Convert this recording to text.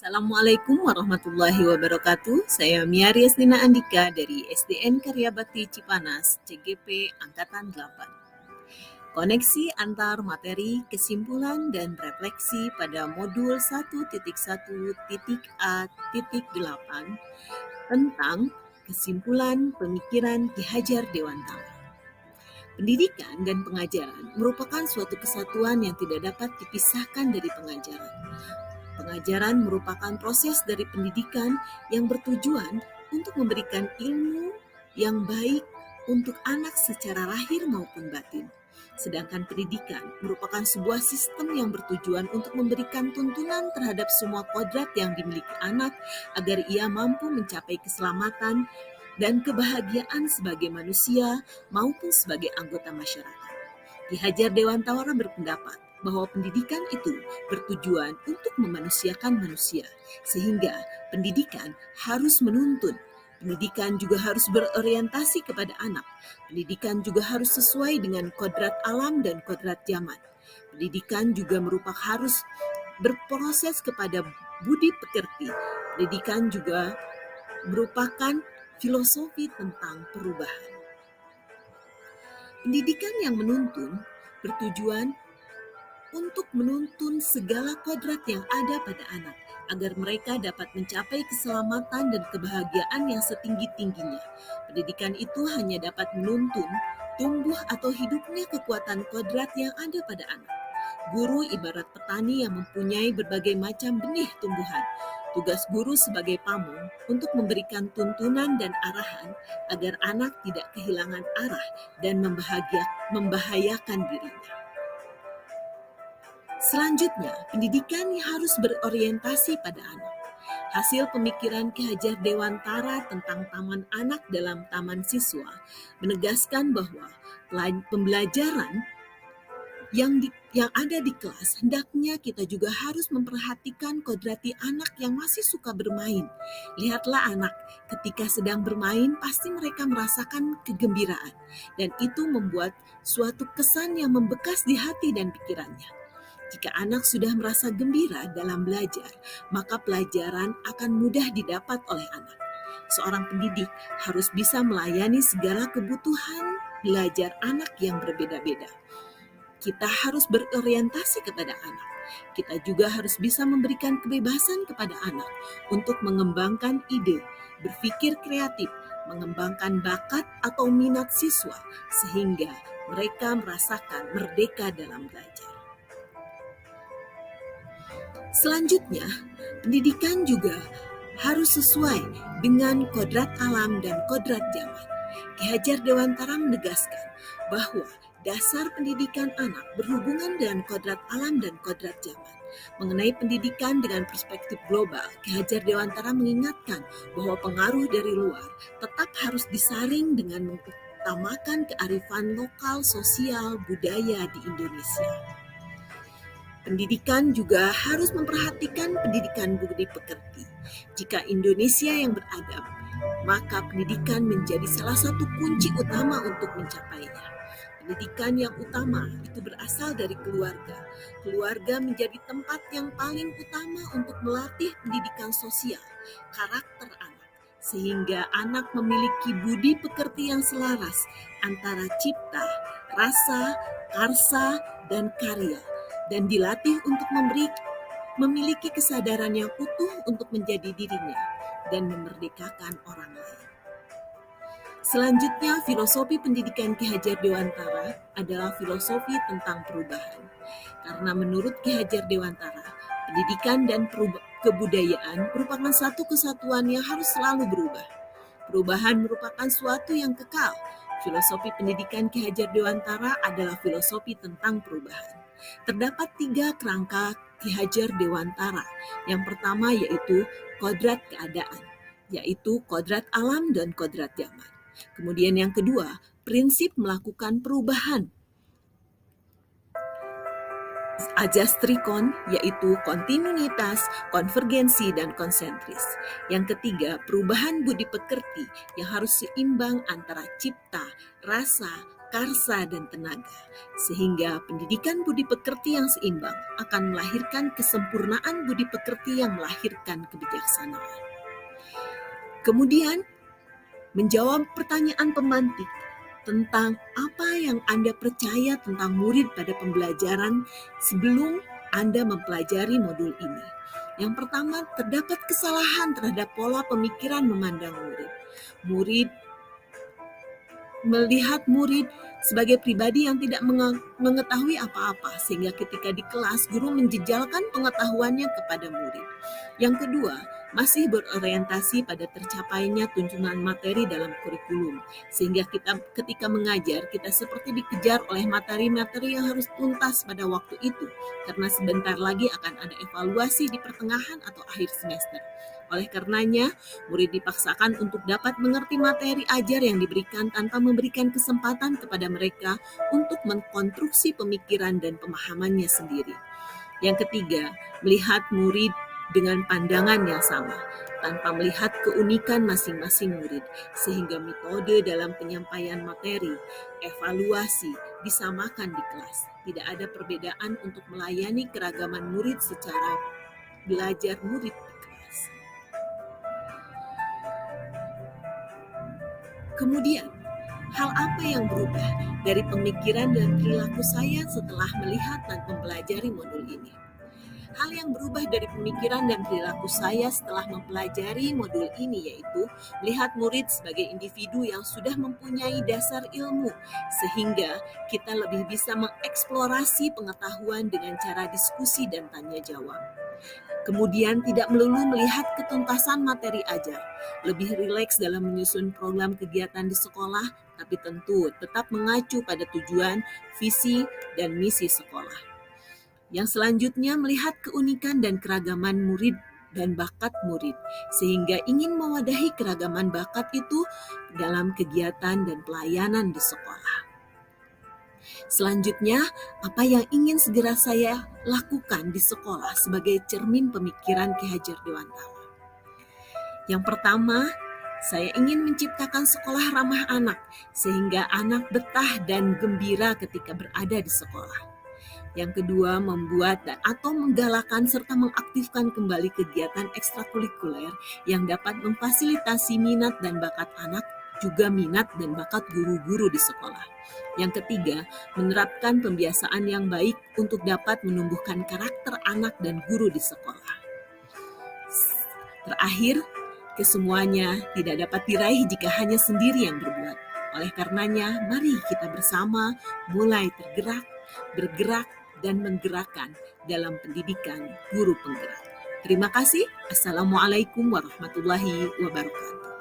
Assalamualaikum warahmatullahi wabarakatuh. Saya Mia Riasnina Andika dari SDN Karya Bakti Cipanas, CGP Angkatan 8. Koneksi antar materi, kesimpulan, dan refleksi pada modul 1.1.A.8 tentang kesimpulan pemikiran Ki Hajar Dewantara. Pendidikan dan pengajaran merupakan suatu kesatuan yang tidak dapat dipisahkan dari pengajaran. Pengajaran merupakan proses dari pendidikan yang bertujuan untuk memberikan ilmu yang baik untuk anak secara lahir maupun batin. Sedangkan pendidikan merupakan sebuah sistem yang bertujuan untuk memberikan tuntunan terhadap semua kodrat yang dimiliki anak agar ia mampu mencapai keselamatan dan kebahagiaan sebagai manusia maupun sebagai anggota masyarakat. Ki Hajar Dewantara berpendapat bahwa pendidikan itu bertujuan untuk memanusiakan manusia, sehingga pendidikan harus menuntun. Pendidikan juga harus berorientasi kepada anak. Pendidikan juga harus sesuai dengan kodrat alam dan kodrat zaman. Pendidikan juga harus berproses kepada budi pekerti. Pendidikan juga merupakan filosofi tentang perubahan. Pendidikan yang menuntun bertujuan untuk menuntun segala kodrat yang ada pada anak, agar mereka dapat mencapai keselamatan dan kebahagiaan yang setinggi-tingginya. Pendidikan itu hanya dapat menuntun tumbuh atau hidupnya kekuatan kodrat yang ada pada anak. Guru ibarat petani yang mempunyai berbagai macam benih tumbuhan. Tugas guru sebagai pamong untuk memberikan tuntunan dan arahan agar anak tidak kehilangan arah dan membahayakan dirinya. Selanjutnya, pendidikan harus berorientasi pada anak. Hasil pemikiran Ki Hajar Dewantara tentang taman anak dalam taman siswa menegaskan bahwa pembelajaran yang ada di kelas, hendaknya kita juga harus memperhatikan kodrati anak yang masih suka bermain. Lihatlah anak, ketika sedang bermain pasti mereka merasakan kegembiraan, dan itu membuat suatu kesan yang membekas di hati dan pikirannya. Jika anak sudah merasa gembira dalam belajar, maka pelajaran akan mudah didapat oleh anak. Seorang pendidik harus bisa melayani segala kebutuhan belajar anak yang berbeda-beda. Kita harus berorientasi kepada anak. Kita juga harus bisa memberikan kebebasan kepada anak untuk mengembangkan ide, berpikir kreatif, mengembangkan bakat atau minat siswa, sehingga mereka merasakan merdeka dalam belajar. Selanjutnya, pendidikan juga harus sesuai dengan kodrat alam dan kodrat zaman. Ki Hajar Dewantara menegaskan bahwa dasar pendidikan anak berhubungan dengan kodrat alam dan kodrat zaman. Mengenai pendidikan dengan perspektif global, Ki Hajar Dewantara mengingatkan bahwa pengaruh dari luar tetap harus disaring dengan mengutamakan kearifan lokal, sosial, budaya di Indonesia. Pendidikan juga harus memperhatikan pendidikan budi pekerti. Jika Indonesia yang beradab, maka pendidikan menjadi salah satu kunci utama untuk mencapainya. Pendidikan yang utama itu berasal dari keluarga. Keluarga menjadi tempat yang paling utama untuk melatih pendidikan sosial, karakter anak, sehingga anak memiliki budi pekerti yang selaras antara cipta, rasa, karsa, dan karya, dan dilatih untuk memiliki kesadaran yang utuh untuk menjadi dirinya dan memerdekakan orang lain. Selanjutnya, filosofi pendidikan Ki Hajar Dewantara adalah filosofi tentang perubahan. Karena menurut Ki Hajar Dewantara, pendidikan dan kebudayaan merupakan satu kesatuan yang harus selalu berubah. Perubahan merupakan suatu yang kekal. Filosofi pendidikan Ki Hajar Dewantara adalah filosofi tentang perubahan. Terdapat 3 kerangka Ki Hajar Dewantara. Yang pertama yaitu kodrat keadaan, yaitu kodrat alam dan kodrat zaman. Kemudian yang kedua, prinsip melakukan perubahan. Ajastrikon, yaitu kontinuitas, konvergensi, dan konsentris. Yang ketiga, perubahan budi pekerti yang harus seimbang antara cipta, rasa, karsa dan tenaga, sehingga pendidikan budi pekerti yang seimbang akan melahirkan kesempurnaan budi pekerti yang melahirkan kebijaksanaan. Kemudian, menjawab pertanyaan pemantik tentang apa yang Anda percaya tentang murid pada pembelajaran sebelum Anda mempelajari modul ini. Yang pertama, terdapat kesalahan terhadap pola pemikiran memandang murid. Murid melihat murid sebagai pribadi yang tidak mengetahui apa-apa, sehingga ketika di kelas guru menjejalkan pengetahuannya kepada murid. Yang kedua, masih berorientasi pada tercapainya tuntunan materi dalam kurikulum, sehingga kita ketika mengajar kita seperti dikejar oleh materi-materi yang harus tuntas pada waktu itu, karena sebentar lagi akan ada evaluasi di pertengahan atau akhir semester. Oleh karenanya, murid dipaksakan untuk dapat mengerti materi ajar yang diberikan tanpa memberikan kesempatan kepada mereka untuk mengkonstruksi pemikiran dan pemahamannya sendiri. Yang ketiga, melihat murid dengan pandangan yang sama, tanpa melihat keunikan masing-masing murid, sehingga metode dalam penyampaian materi, evaluasi, disamakan di kelas. Tidak ada perbedaan untuk melayani keragaman murid secara belajar murid di kelas. Kemudian, hal apa yang berubah dari pemikiran dan perilaku saya setelah melihat dan mempelajari modul ini? Hal yang berubah dari pemikiran dan perilaku saya setelah mempelajari modul ini yaitu melihat murid sebagai individu yang sudah mempunyai dasar ilmu, sehingga kita lebih bisa mengeksplorasi pengetahuan dengan cara diskusi dan tanya jawab. Kemudian tidak melulu melihat ketuntasan materi ajar, lebih rileks dalam menyusun program kegiatan di sekolah, tapi tentu tetap mengacu pada tujuan, visi, dan misi sekolah. Yang selanjutnya melihat keunikan dan keragaman murid dan bakat murid, sehingga ingin mewadahi keragaman bakat itu dalam kegiatan dan pelayanan di sekolah. Selanjutnya, apa yang ingin segera saya lakukan di sekolah sebagai cermin pemikiran Ki Hajar Dewantara? Yang pertama, saya ingin menciptakan sekolah ramah anak, sehingga anak betah dan gembira ketika berada di sekolah. Yang kedua, membuat dan atau menggalakkan serta mengaktifkan kembali kegiatan ekstrakurikuler yang dapat memfasilitasi minat dan bakat anak, juga minat dan bakat guru-guru di sekolah. Yang ketiga, menerapkan pembiasaan yang baik untuk dapat menumbuhkan karakter anak dan guru di sekolah. Terakhir, kesemuanya tidak dapat diraih jika hanya sendiri yang berbuat. Oleh karenanya, mari kita bersama mulai bergerak, dan menggerakkan dalam pendidikan guru penggerak. Terima kasih. Assalamualaikum warahmatullahi wabarakatuh.